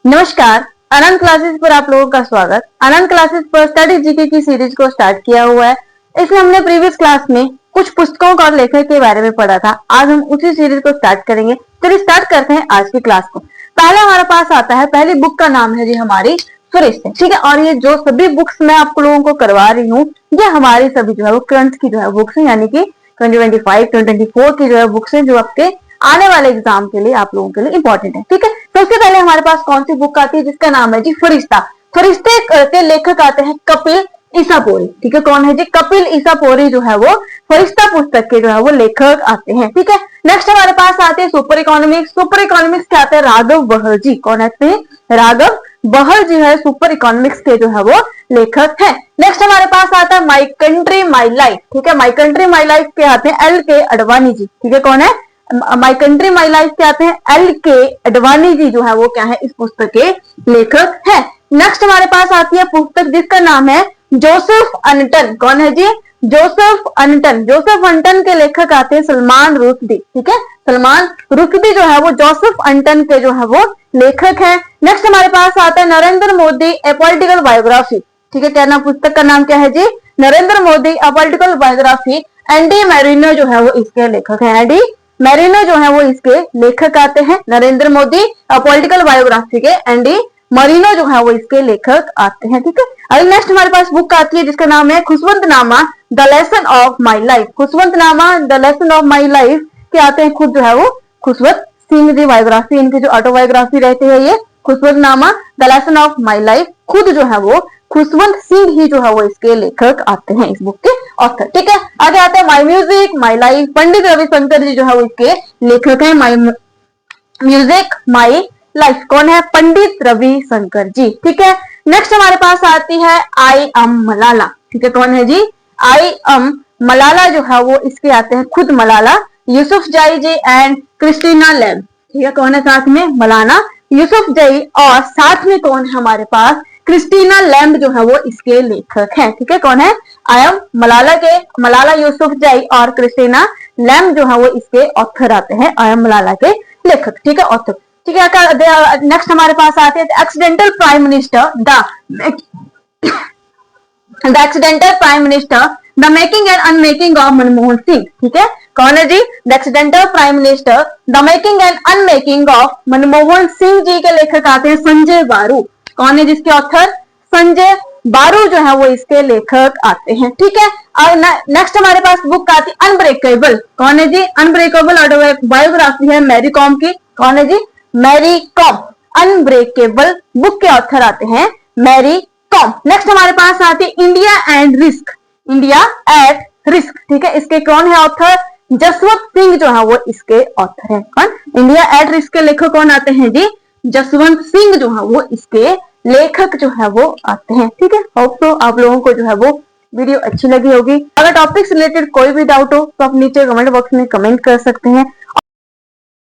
नमस्कार, आनंद क्लासेस पर आप लोगों का स्वागत। आनंद क्लासेस पर स्टडी जीके की सीरीज को स्टार्ट किया हुआ है। इसमें हमने प्रीवियस क्लास में कुछ पुस्तकों और लेखक के बारे में पढ़ा था। आज हम उसी सीरीज को स्टार्ट करेंगे। चलिए स्टार्ट करते हैं आज की क्लास को। पहले हमारे पास आता है, पहली बुक का नाम है जी हमारी फरिश्ते, ठीक है। और ये जो सभी बुक्स मैं आप लोगों को करवा रही हूँ, ये हमारी सभी जो है वो करंट की जो है बुक्स है, यानी कि 2025 2024 की जो है बुक्स है, जो आपके आने वाले एग्जाम के लिए आप लोगों के लिए इंपॉर्टेंट है, ठीक है। सबसे पहले हमारे पास कौन सी बुक आती है जिसका नाम है जी फरिश्ता। फरिश्ते के लेखक आते हैं कपिल ईसापुरी, ठीक है। कौन है जी? कपिल ईसापुरी जो है वो फरिश्ता पुस्तक के जो है वो लेखक आते हैं, ठीक है। नेक्स्ट हमारे पास आते हैं सुपर इकोनॉमिक्स। सुपर इकोनॉमिक्स के आते हैं राघव बहल जी। कौन आते हैं? राघव बहल जी है सुपर इकोनॉमिक्स के जो है वो लेखक है। नेक्स्ट हमारे पास आता है माई कंट्री माई लाइफ, ठीक है। माई कंट्री माई लाइफ के आते हैं एल के अडवाणी जी, ठीक है। कौन है? माई कंट्री माई लाइफ के आते हैं एल के अडवाणी जी, जो है वो क्या है? इस पुस्तक के लेखक है। नेक्स्ट हमारे पास आती है पुस्तक जिसका नाम है जोसेफ अनटन। कौन है जी? जोसेफ अनटन। जोसेफ अनटन के लेखक आते हैं सलमान रुश्दी, ठीक है। सलमान रुश्दी जो है वो जोसेफ अनटन के जो है वो लेखक है। नेक्स्ट हमारे पास आता है नरेंद्र मोदी ए पॉलिटिकल बायोग्राफी, ठीक है। क्या नाम? पुस्तक का नाम क्या है जी? नरेंद्र मोदी ए पॉलिटिकल बायोग्राफी। एंडी मैरिनो जो है वो इसके लेखक है। एंडी मैरिनो जो है वो इसके लेखक आते हैं। नरेंद्र मोदी पॉलिटिकल बायोग्राफी के एंडी मरीनो जो है वो इसके लेखक आते हैं, ठीक है। अगले नेक्स्ट हमारे पास बुक आती है जिसका नाम है Khushwantnama the lesson of my life. Khushwantnama the lesson of my life के आते हैं खुद जो है वो खुशवंत सिंह जी। बायोग्राफी, इनकी जो ऑटोबायोग्राफी रहती है ये Khushwantnama the lesson of my life, खुद जो है वो खुशवंत सिंह ही जो है वो इसके लेखक आते हैं, इस बुक के ऑथर, ठीक है। आगे आता है माई music my life. Pandit Ravishankar जी जो है वो इसके लेखक हैं। माई म्यूजिक माई लाइफ कौन है? पंडित रविशंकर जी, ठीक है। नेक्स्ट हमारे पास आती है आई एम मलाला, ठीक है। कौन है जी? आई एम मलाला जो है वो इसके आते हैं खुद मलाला यूसुफजई जी एंड क्रिस्टीना लैम्ब, ठीक है। कौन है साथ में? मलाना यूसुफजई, और साथ में कौन है हमारे पास? क्रिस्टीना लैम्ब जो है वो इसके लेखक हैं, ठीक है। कौन है? आई एम मलाला के मलाला यूसुफजई और क्रिस्टीना लैम्ब जो है वो इसके ऑथर आते हैं। आई एम मलाला के लेखक, ठीक है, ऑथर, ठीक है। नेक्स्ट हमारे पास आते हैं accidental prime minister the accidental prime minister the making and unmaking of Manmohan Singh, ठीक है। कौन है जी? The accidental prime minister the making and unmaking of Manmohan Singh ji के लेखक आते हैं संजय बारू। कौन है जिसके ऑथर? संजय बारू जो है वो इसके लेखक आते हैं, ठीक है। और नेक्स्ट हमारे पास बुक आती है अनब्रेकेबल। कौन है जी? अनब्रेकेबल ऑटोबायोग्राफी है मैरी कॉम की। कौन है जी? मैरी कॉम। अनब्रेकेबल बुक के ऑथर आते हैं मैरी कॉम। नेक्स्ट हमारे पास आती है India and risk. India at risk, ठीक है। इसके कौन है ऑथर? जसवंत सिंह जो है वो इसके ऑथर है। कौन? इंडिया एट रिस्क के लेखक कौन आते हैं जी? जसवंत सिंह जो है वो इसके लेखक जो है वो आते हैं, ठीक है। होप तो आप लोगों को जो है वो वीडियो अच्छी लगी होगी। अगर टॉपिक से रिलेटेड कोई भी डाउट हो तो आप नीचे कमेंट बॉक्स में कमेंट कर सकते हैं।